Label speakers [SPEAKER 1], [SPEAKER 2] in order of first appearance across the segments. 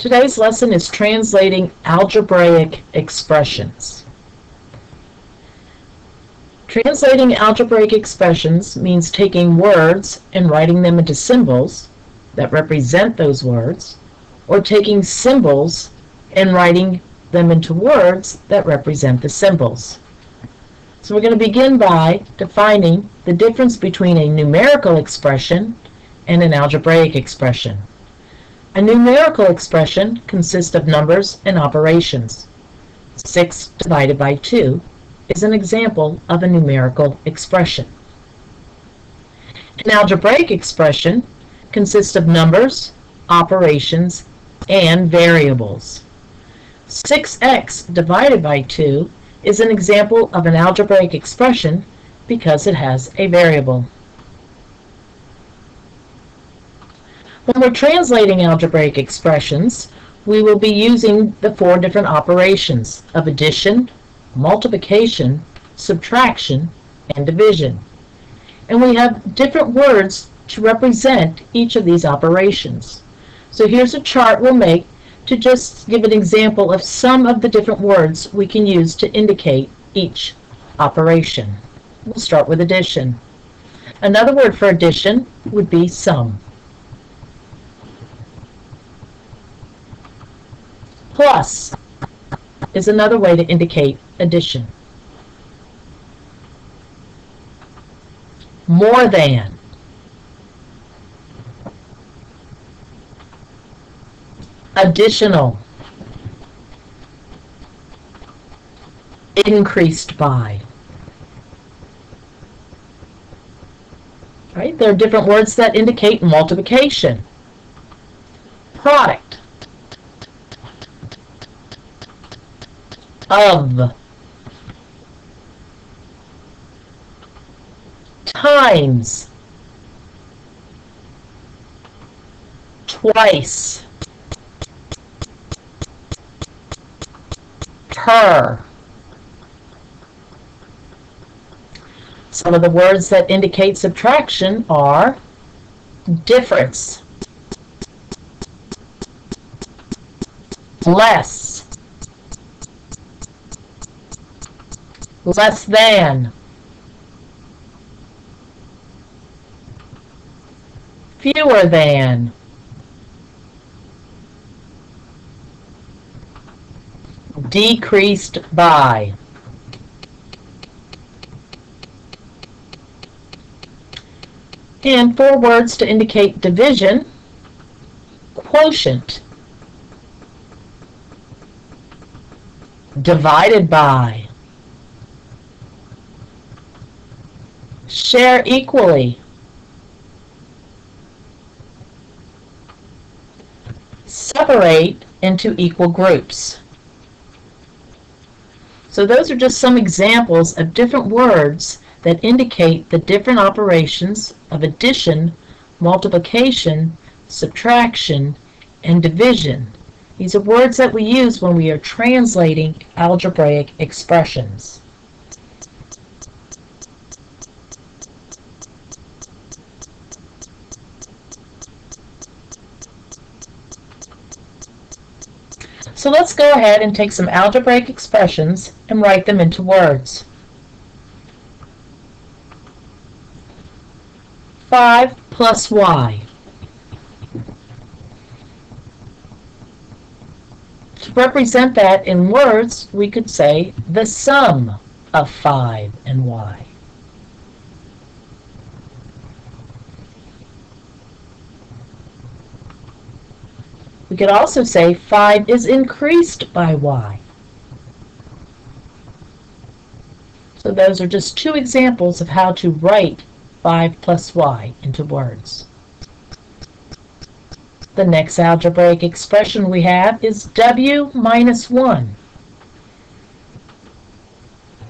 [SPEAKER 1] Today's lesson is translating algebraic expressions. Translating algebraic expressions means taking words and writing them into symbols that represent those words, or taking symbols and writing them into words that represent the symbols. So we're going to begin by defining the difference between a numerical expression and an algebraic expression. A numerical expression consists of numbers and operations. 6 divided by 2 is an example of a numerical expression. An algebraic expression consists of numbers, operations, and variables. 6x divided by 2 is an example of an algebraic expression because it has a variable. When we're translating algebraic expressions, we will be using the 4 different operations of addition, multiplication, subtraction, and division. And we have different words to represent each of these operations. So here's a chart we'll make to just give an example of some of the different words we can use to indicate each operation. We'll start with addition. Another word for addition would be sum. Plus is another way to indicate addition. More than. Additional. Increased by. Right? There are different words that indicate multiplication. Product. Of. Times. Twice. Per. Some of the words that indicate subtraction are difference, less, less than, fewer than, decreased by. And 4 words to indicate division: quotient, divided by, share equally, separate into equal groups. So those are just some examples of different words that indicate the different operations of addition, multiplication, subtraction, and division. These are words that we use when we are translating algebraic expressions. So let's go ahead and take some algebraic expressions and write them into words. 5 plus y. To represent that in words, we could say the sum of 5 and y. We could also say 5 is increased by y. So those are just 2 examples of how to write 5 plus y into words. The next algebraic expression we have is w minus 1.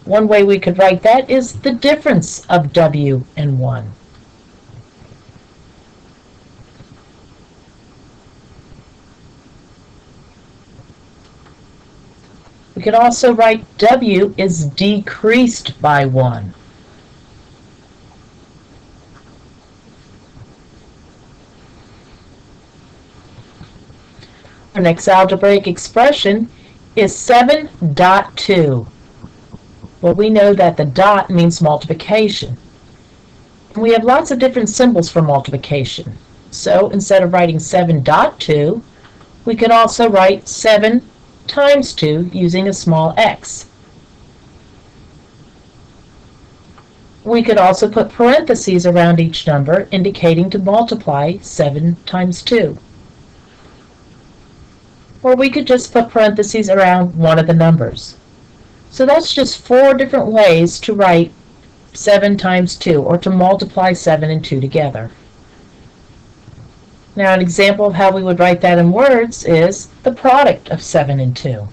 [SPEAKER 1] One way we could write that is the difference of w and 1. We could also write w is decreased by 1. Our next algebraic expression is 7.2. Well, we know that the dot means multiplication. And we have lots of different symbols for multiplication. So instead of writing 7.2, we could also write 7 times 2 using a small x. We could also put parentheses around each number indicating to multiply 7 times 2. Or we could just put parentheses around one of the numbers. So that's just 4 different ways to write 7 times 2, or to multiply 7 and 2 together. Now, an example of how we would write that in words is the product of 7 and 2.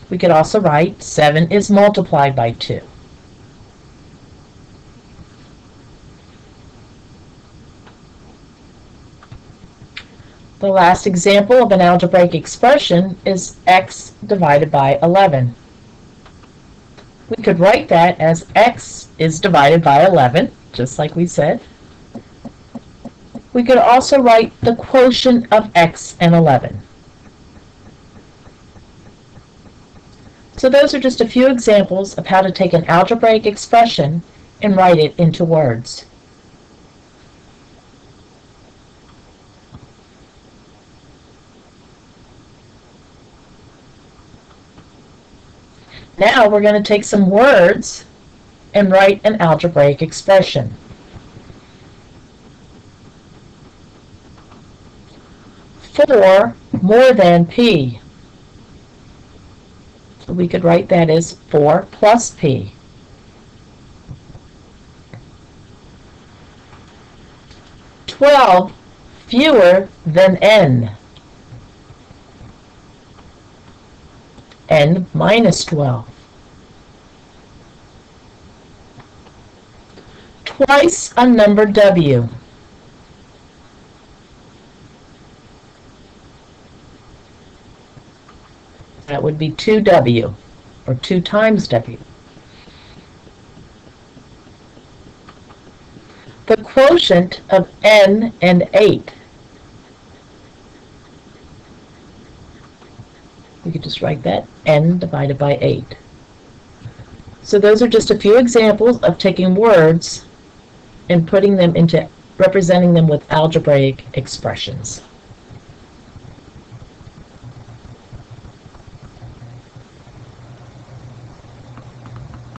[SPEAKER 1] We could also write 7 is multiplied by 2. The last example of an algebraic expression is x divided by 11. We could write that as x is divided by 11, just like we said. We could also write the quotient of x and 11. So those are just a few examples of how to take an algebraic expression and write it into words. Now we're going to take some words and write an algebraic expression. Four more than p. So we could write that as 4 plus p. "12 fewer than n. N minus 12. Twice a number w. That would be 2w, or 2 times w. The quotient of n and 8. We could just write that, n divided by 8. So those are just a few examples of taking words and putting them into representing them with algebraic expressions.